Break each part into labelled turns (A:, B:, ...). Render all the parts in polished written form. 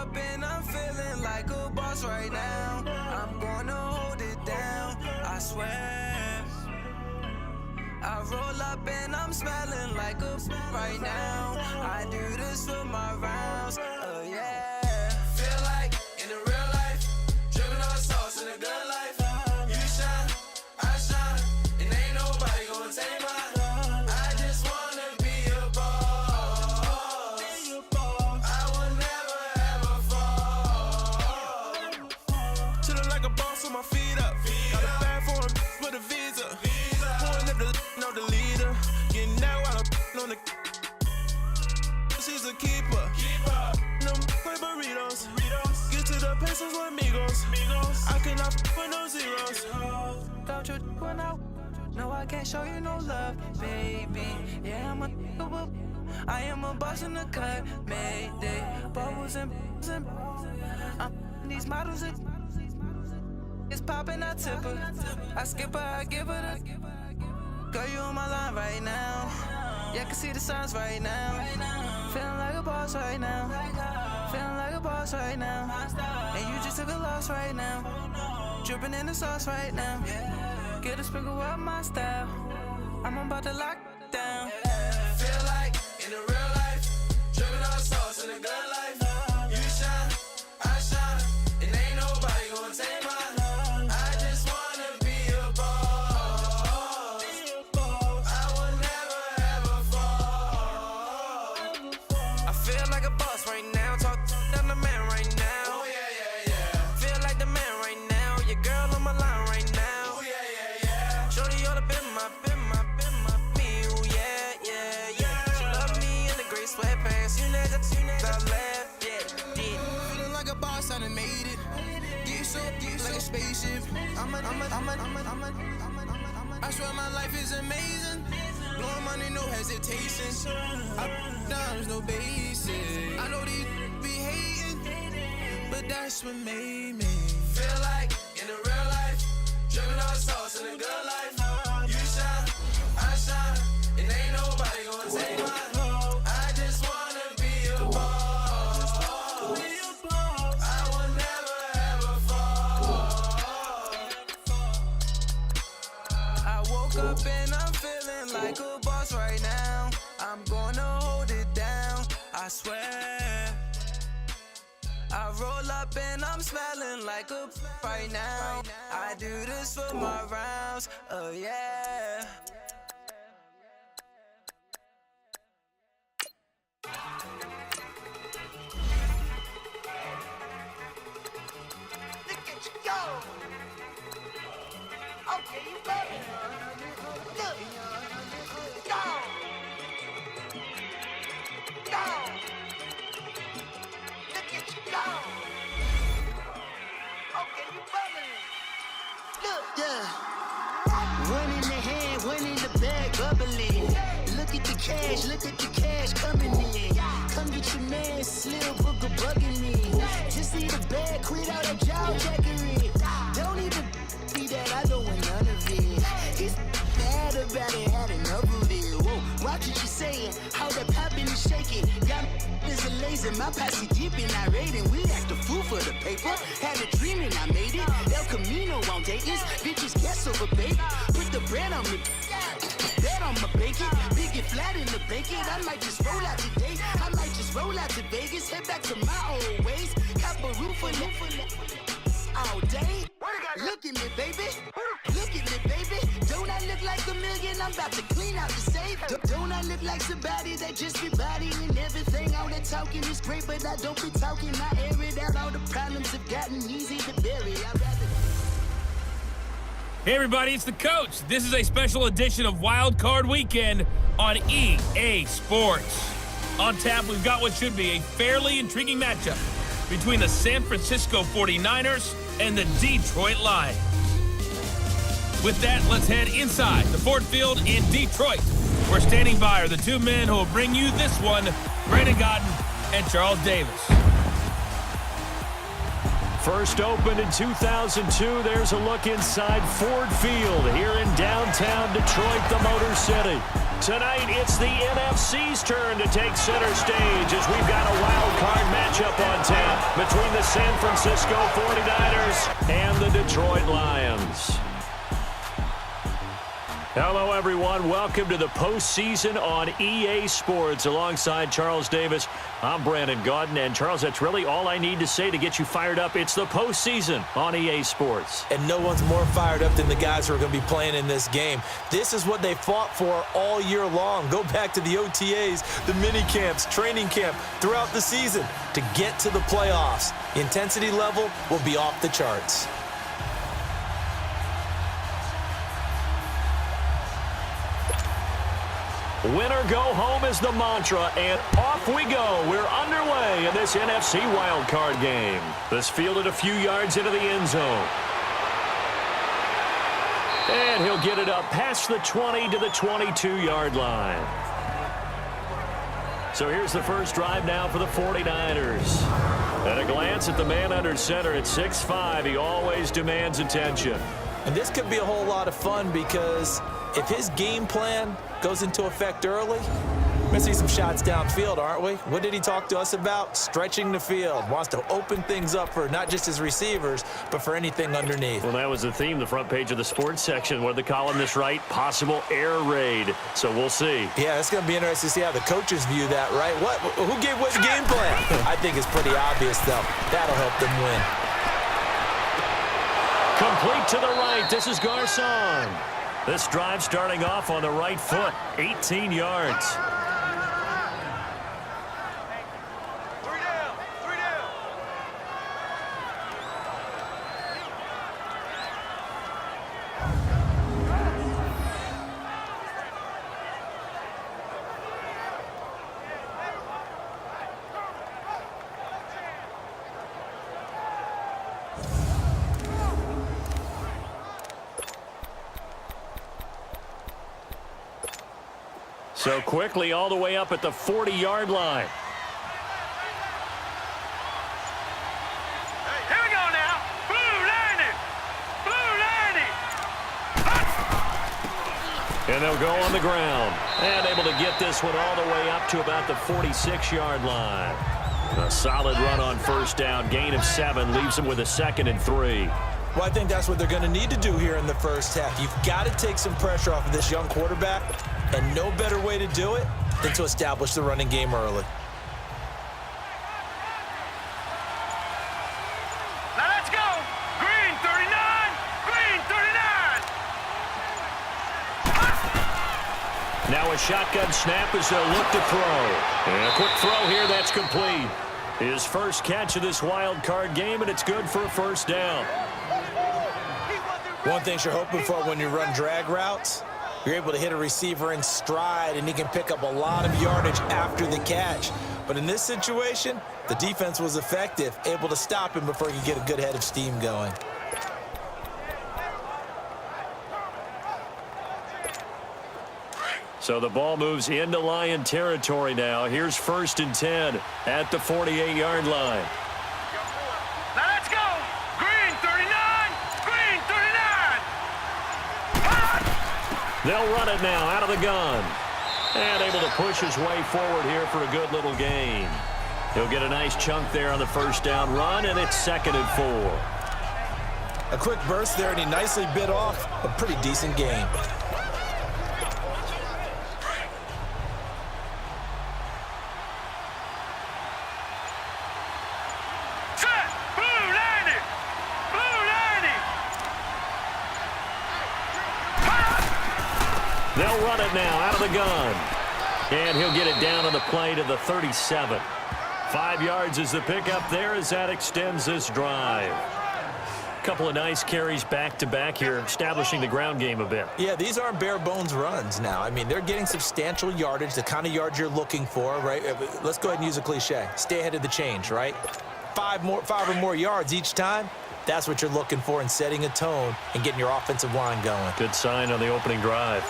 A: up and I'm feeling like a boss right now. I'm gonna hold it down, I swear. I roll up and I'm smelling like a right now. I do this for my rounds, oh yeah. Feel like in the real life, dripping on sauce in a good life. You shine, I shine, and ain't nobody gonna take mine. I just wanna be a boss. I will never ever fall. Chillin' like a boss with my feet up. Got a bag for him with a visa. Pulling up the know the leader. Getting that while I'm on the. She's a keeper. No play burritos. Get to the pesos with amigos. I cannot with no zeros. Don't you run out? No, I can't show you no love, baby. Yeah, I am a boss in the cut. Mayday. Bubbles and these models. It's poppin', I tip her. I skip her, I give her the. Girl, you on my line right now. Yeah, I can see the signs right now. Feeling like a boss right now. Feeling like a boss right now. And you just took a loss right now. Dripping in the sauce right now. Get a sprinkle of my style. I'm about to lock down. Feel like in the real life, dripping on sauce in the good life. You shine, I shine, and ain't nobody gonna take mine. Spaceship. I swear my life is amazing. Blowing money, no hesitation. I down, there's no basic. I know these be hating, but that's what made me feel like in the real life, dripping on sauce in the good life. You shine, I shine, and ain't nobody gonna take mine. I just wanna be a boss. Up and I'm feeling like a boss right now. I'm gonna hold it down, I swear. I roll up and I'm smelling like a right now. I do this for my rounds, oh yeah.
B: Look at you go. Okay, you got it. Look. Go. Go. Look at you go. Okay, you bubbling. Look.
C: Yeah. One in the hand, one in the bag, bubbling. Look at the cash coming in. Come get your man, Slim Booker bugging me. Just need a bag, quit out a job jackery. Don't even be that, I don't want none of it. It's bad about it, had enough of it. Whoa, watch what you saying, how that poppin' and shaking. Got is a lazy, my posse deep and irate, and we act a fool for the paper. Had a dream and I made it. El Camino on Dayton's, bitches guess over baby. Put the bread on me, bet on my bacon. Big and flat in the bacon. I might just roll out today. I might just roll out to Vegas, head back to my old ways. Cop a roof for all day. Look at me, baby. Look at me, baby. Don't I look like a million? I'm about to clean out the safe. Don't I look like somebody that just be bodying everything? All that talking is great, but I don't be talking. I air it out. All the problems have gotten easy to bury. I'd rather.
D: Hey everybody, it's the Coach. This is a special edition of Wild Card Weekend on EA Sports. On tap, we've got what should be a fairly intriguing matchup between the San Francisco 49ers and the Detroit Lions. With that, let's head inside the Ford Field in Detroit. We're standing by are the two men who will bring you this one, Brandon Godden and Charles Davis.
E: First opened in 2002, there's a look inside Ford Field here in downtown Detroit, the Motor City. Tonight, it's the NFC's turn to take center stage as we've got a wild card matchup on tap between the San Francisco 49ers and the Detroit Lions. Hello, everyone. Welcome to the postseason on EA Sports. Alongside Charles Davis, I'm Brandon Gaudin. And, Charles, that's really all I need to say to get you fired up. It's the postseason on EA Sports.
F: And no one's more fired up than the guys who are going to be playing in this game. This is what they fought for all year long. Go back to the OTAs, the mini camps, training camp, throughout the season to get to the playoffs. The intensity level will be off the charts.
E: Winner go home is the mantra, and off we go. We're underway in this NFC wildcard game. This fielded a few yards into the end zone. And he'll get it up past the 20 to the 22-yard line. So here's the first drive now for the 49ers. At a glance at the man under center at 6'5", he always demands attention.
F: And this could be a whole lot of fun because if his game plan goes into effect early, we're going to see some shots downfield, aren't we? What did he talk to us about? Stretching the field. Wants to open things up for not just his receivers, but for anything underneath.
E: Well, that was the theme, the front page of the sports section. What did the columnist write? Possible air raid. So we'll see.
F: Yeah, it's going to be interesting to see how the coaches view that, right? Who gave what game plan? I think it's pretty obvious, though. That'll help them win.
E: Complete to the right. This is Garcon. This drive starting off on the right foot, 18 yards. So quickly all the way up at the 40-yard line.
B: Here we go now. Blue 90. Blue 90.
E: And they'll go on the ground. And able to get this one all the way up to about the 46-yard line. A solid run on first down. Gain of 7 leaves them with a 2nd and 3.
F: Well, I think that's what they're going to need to do here in the first half. You've got to take some pressure off of this young quarterback, and no better way to do it than to establish the running game early.
B: Now let's go. Green 39. Green 39.
E: Now a shotgun snap as they'll look to throw. And a quick throw here, that's complete. His first catch of this wild card game, and it's good for a first down.
F: One thing you're hoping for when you run drag routes, you're able to hit a receiver in stride, and he can pick up a lot of yardage after the catch. But in this situation, the defense was effective, able to stop him before he could get a good head of steam going.
E: So the ball moves into Lion territory now. Here's 1st and 10 at the 48-yard line.
B: Now let's go. Green 39. Green 39.
E: They'll run it now out of the gun. And able to push his way forward here for a good little gain. He'll get a nice chunk there on the first down run, and it's 2nd and 4.
F: A quick burst there, and he nicely bit off a pretty decent game.
E: They'll run it now out of the gun. And he'll get it down on the play to the 37. 5 yards is the pickup there as that extends this drive. Couple of nice carries back-to-back here, establishing the ground game a bit.
F: Yeah, these aren't bare-bones runs now. I mean, they're getting substantial yardage, the kind of yards you're looking for, right? Let's go ahead and use a cliche. Stay ahead of the change, right? 5 or more yards each time. That's what you're looking for in setting a tone and getting your offensive line going.
E: Good sign on the opening drive.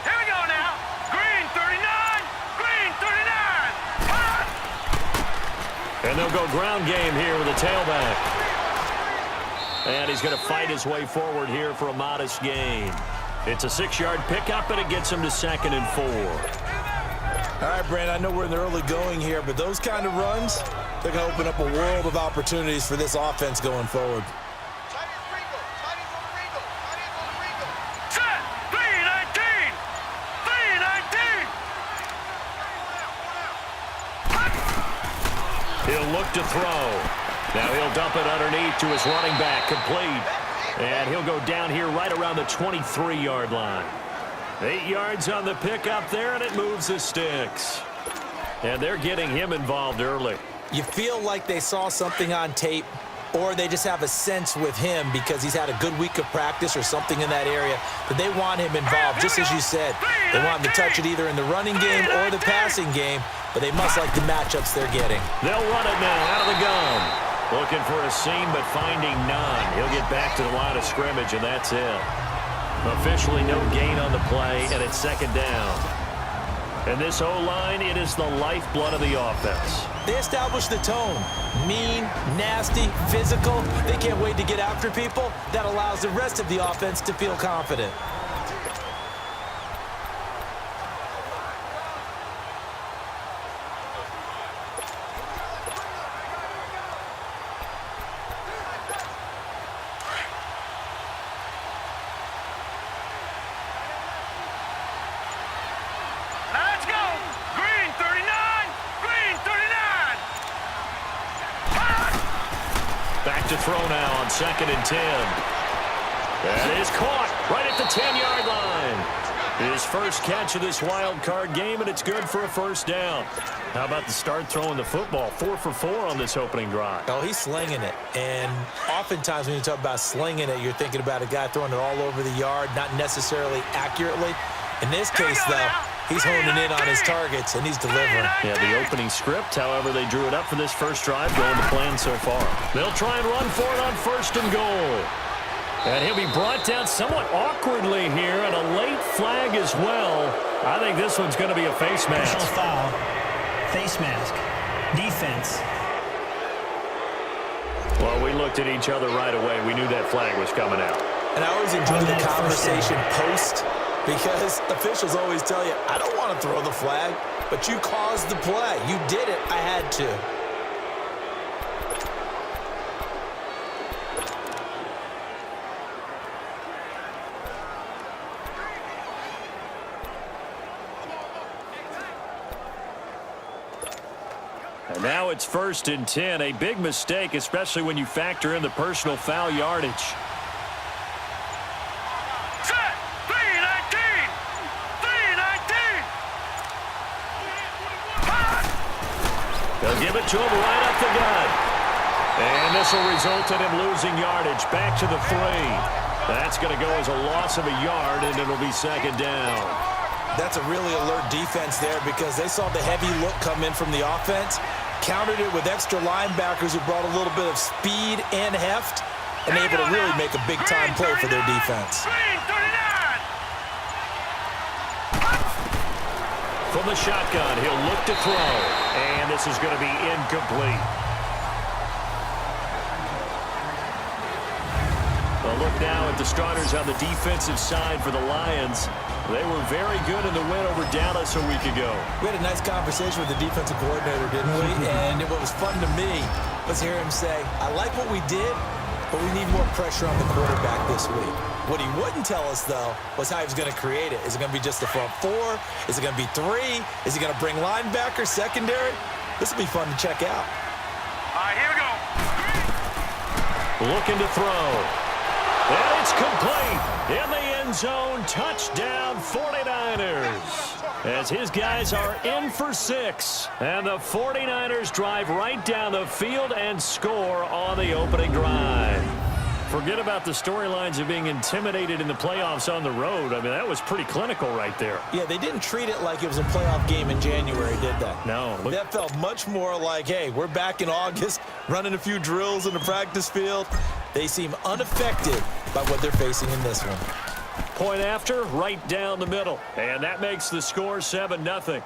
B: Here we go now. Green 39. Green 39.
E: And they'll go ground game here with a tailback. And he's going to fight his way forward here for a modest gain. It's a 6-yard pickup, and it gets him to 2nd and 4.
F: All right, Brandon, I know we're in the early going here, but those kind of runs, they're going to open up a world of opportunities for this offense going forward.
B: Set, 3-19, 3-19.
E: He'll look to throw. Now he'll dump it underneath to his running back, complete. And he'll go down here right around the 23-yard line. 8 yards on the pickup there, and it moves the sticks. And they're getting him involved early.
F: You feel like they saw something on tape, or they just have a sense with him because he's had a good week of practice or something in that area, that they want him involved, just as you said. They want him to touch it either in the running game or the passing game, but they must like the matchups they're getting.
E: They'll run it now out of the gun. Looking for a seam, but finding none. He'll get back to the line of scrimmage, and that's it. Officially no gain on the play, and it's 2nd down. And this O-line, it is the lifeblood of the offense.
F: They establish the tone. Mean, nasty, physical. They can't wait to get after people. That allows the rest of the offense to feel confident.
B: Let's go. Green 39, green 39.
E: Back to throw now on 2nd and 10. That is caught right at the 10-yard line. His first catch of this wild card game, and it's good for a 1st down. How about the start throwing the football? 4 for 4 on this opening drive.
F: Oh, he's slinging it. And oftentimes when you talk about slinging it, you're thinking about a guy throwing it all over the yard, not necessarily accurately. In this case, though, he's honing in on his targets, and he's delivering.
E: Yeah, the opening script, however, they drew it up for this first drive, going to plan so far. They'll try and run for it on 1st and goal. And he'll be brought down somewhat awkwardly here, and a late flag as well. I think this one's going to be a face mask.
G: Personal foul, face mask, defense.
E: Well, we looked at each other right away. We knew that flag was coming out.
F: And I always enjoy the conversation post, because officials always tell you, I don't want to throw the flag, but you caused the play. You did it. I had to.
E: And now it's 1st and 10. A big mistake, especially when you factor in the personal foul yardage.
B: Set, 3-19, 3-19.
E: They'll give it to him right up the gut. And this will result in him losing yardage. Back to the 3. That's going to go as a loss of a yard, and it'll be 2nd down.
F: That's a really alert defense there, because they saw the heavy look come in from the offense, countered it with extra linebackers who brought a little bit of speed and heft, and able to really make a big-time play for their defense.
B: Green 39.
E: From the shotgun, he'll look to throw, and this is going to be incomplete. A look now at the starters on the defensive side for the Lions. They were very good in the win over Dallas a week ago.
F: We had a nice conversation with the defensive coordinator, didn't we? And what was fun to me was hear him say, I like what we did, but we need more pressure on the quarterback this week. What he wouldn't tell us, though, was how he was going to create it. Is it going to be just the front 4? Is it going to be 3? Is he going to bring linebackers, secondary? This will be fun to check out.
B: All right, here we go.
E: Looking to throw. And it's complete. In the end zone, touchdown 49ers. As his guys are in for 6. And the 49ers drive right down the field and score on the opening drive. Forget about the storylines of being intimidated in the playoffs on the road. I mean, that was pretty clinical right there.
F: Yeah, they didn't treat it like it was a playoff game in January, did they?
E: No.
F: That felt much more like, hey, we're back in August, running a few drills in the practice field. They seem unaffected by what they're facing in this one.
E: Point after, right down the middle. And that makes the score 7-0.